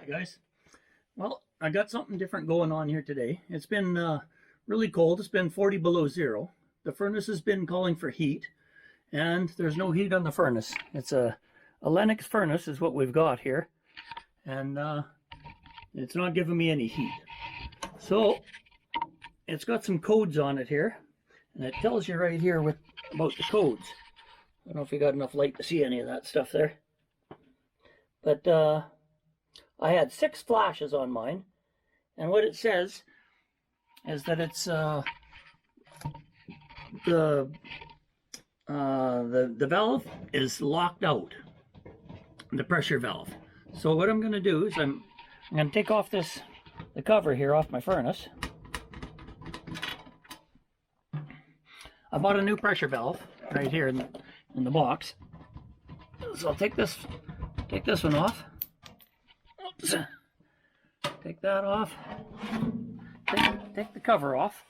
Hi guys. Well, I got something different going on here today. It's been really cold. It's been 40 below zero. The furnace has been calling for heat, and there's no heat on the furnace. It's a Lennox furnace is what we've got here, and it's not giving me any heat. So it's got some codes on it here, and it tells you right here about the codes. I don't know if you got enough light to see any of that stuff there, but I had 6 flashes on mine, and what it says is that it's the valve is locked out, the pressure valve. So what I'm going to do is I'm going to take off the cover here off my furnace. I bought a new pressure valve right here in the box. So I'll take this one off. Oops. Take that off. Take the cover off.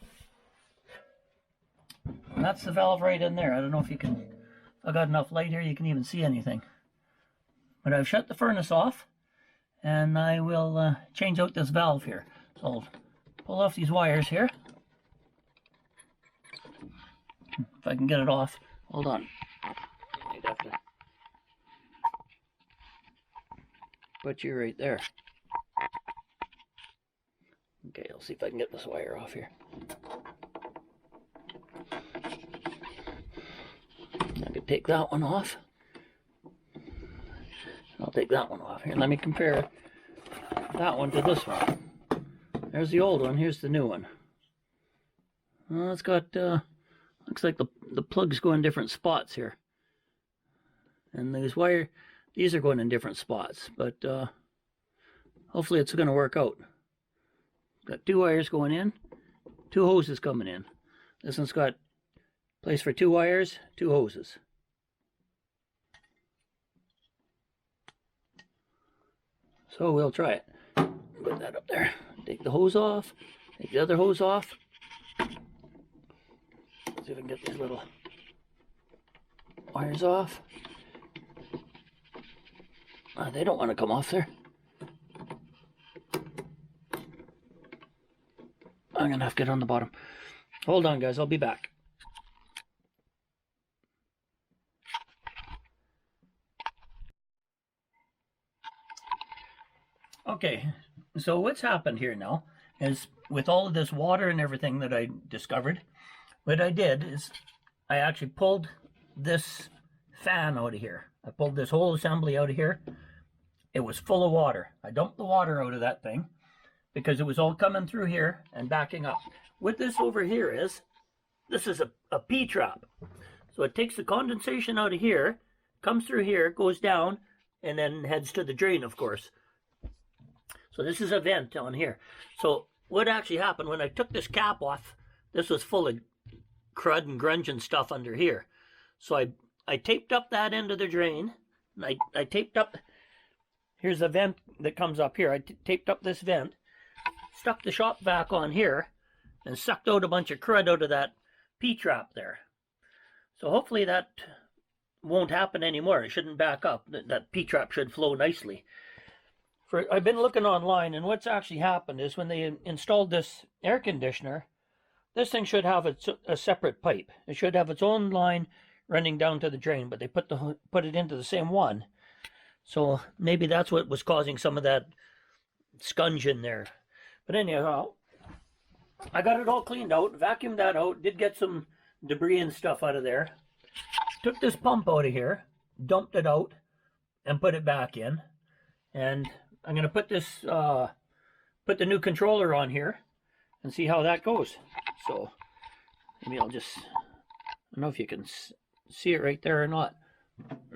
And that's the valve right in there. I don't know if I got enough light here, you can even see anything. But I've shut the furnace off, and I will change out this valve here. So I'll pull off these wires here. If I can get it off. Hold on. I'd have to put you right there. Okay, I'll see if I can get this wire off here. I could take that one off. I'll take that one off here. Let me compare that one to this one. There's the old one. Here's the new one. Well, it's got looks like the plugs go in different spots here, and these are going in different spots. But hopefully it's going to work out. Got 2 wires going in, 2 hoses coming in. This one's got place for 2 wires, 2 hoses. So we'll try it. Put that up there. Take the hose off. Take the other hose off. See if I can get these little wires off. They don't want to come off there. I'm going to have to get on the bottom. Hold on, guys. I'll be back. Okay, so what's happened here now is with all of this water and everything that I discovered, what I did is I actually pulled this fan out of here. I pulled this whole assembly out of here. It was full of water. I dumped the water out of that thing because it was all coming through here and backing up. What this over here is, this is a P-trap. So it takes the condensation out of here, comes through here, goes down, and then heads to the drain, of course. So this is a vent on here. So what actually happened when I took this cap off, this was full of crud and grunge and stuff under here. So I taped up that end of the drain, and I taped up, here's a vent that comes up here. I taped up this vent, stuck the shop vac on here, and sucked out a bunch of crud out of that P-trap there. So hopefully that won't happen anymore. It shouldn't back up. That P-trap should flow nicely. I've been looking online, and what's actually happened is when they installed this air conditioner, this thing should have a separate pipe. It should have its own line running down to the drain, but they put it into the same one. So maybe that's what was causing some of that scunge in there. But anyhow, I got it all cleaned out, vacuumed that out, did get some debris and stuff out of there. Took this pump out of here, dumped it out, and put it back in. And I'm going to put put the new controller on here and see how that goes. So maybe I don't know if you can see it right there or not.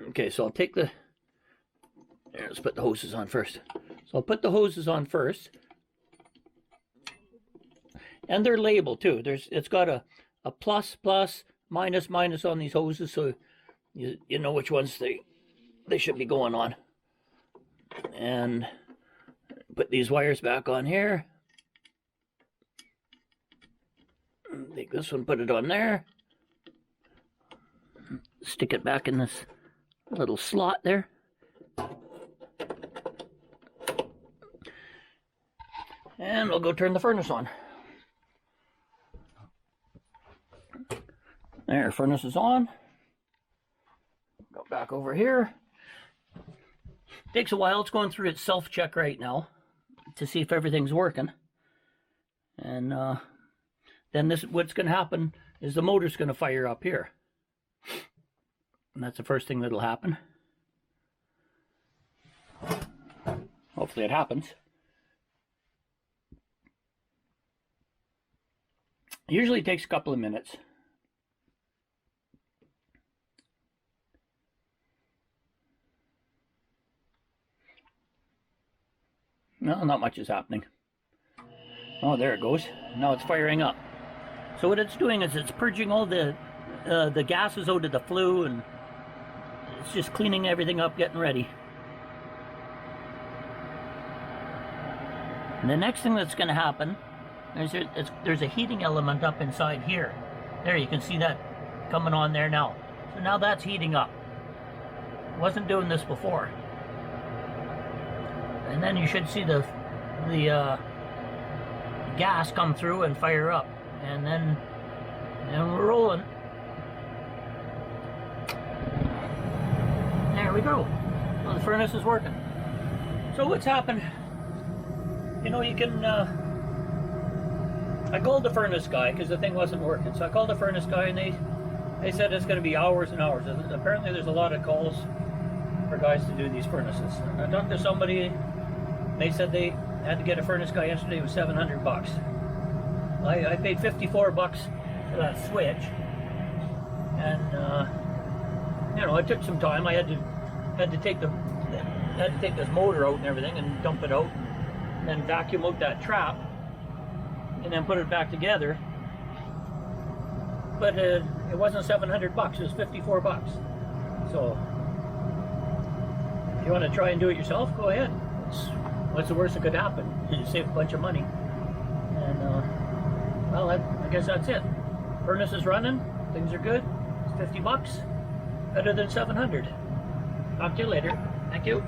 Okay, so I'll take let's put the hoses on first. So I'll put the hoses on first. And they're labeled too. It's got a plus, plus, minus, minus on these hoses, so you know which ones they should be going on. And put these wires back on here. Take this one, put it on there. Stick it back in this little slot there. And we'll go turn the furnace on. There, furnace is on. Go back over here. Takes a while. It's going through its self-check right now to see if everything's working. And then what's going to happen is the motor's going to fire up here. And that's the first thing that'll happen. Hopefully it happens. Usually takes a couple of minutes. No, not much is happening. Oh, there it goes. Now it's firing up. So what it's doing is it's purging all the gases out of the flue, and it's just cleaning everything up, getting ready. And the next thing that's going to happen, there's a heating element up inside here. There, you can see that coming on there now. So now that's heating up. Wasn't doing this before. And then you should see the gas come through and fire up. And then we're rolling. There we go. Well, the furnace is working. So what's happened? You know, you can... I called the furnace guy because the thing wasn't working. So I called the furnace guy, and they said it's going to be hours and hours. Apparently there's a lot of calls for guys to do these furnaces. And I talked to somebody, they said they had to get a furnace guy yesterday. It was $700 bucks. I paid $54 for that switch, and you know, it took some time. I had to take this motor out and everything, and dump it out, and then vacuum out that trap, and then put it back together. But it wasn't $700 bucks. It was $54 bucks. So if you want to try and do it yourself, go ahead. What's the worst that could happen? You save a bunch of money. And well, I guess that's it. Furnace is running. Things are good. It's $50 bucks. Better than $700. Talk to you later. Thank you.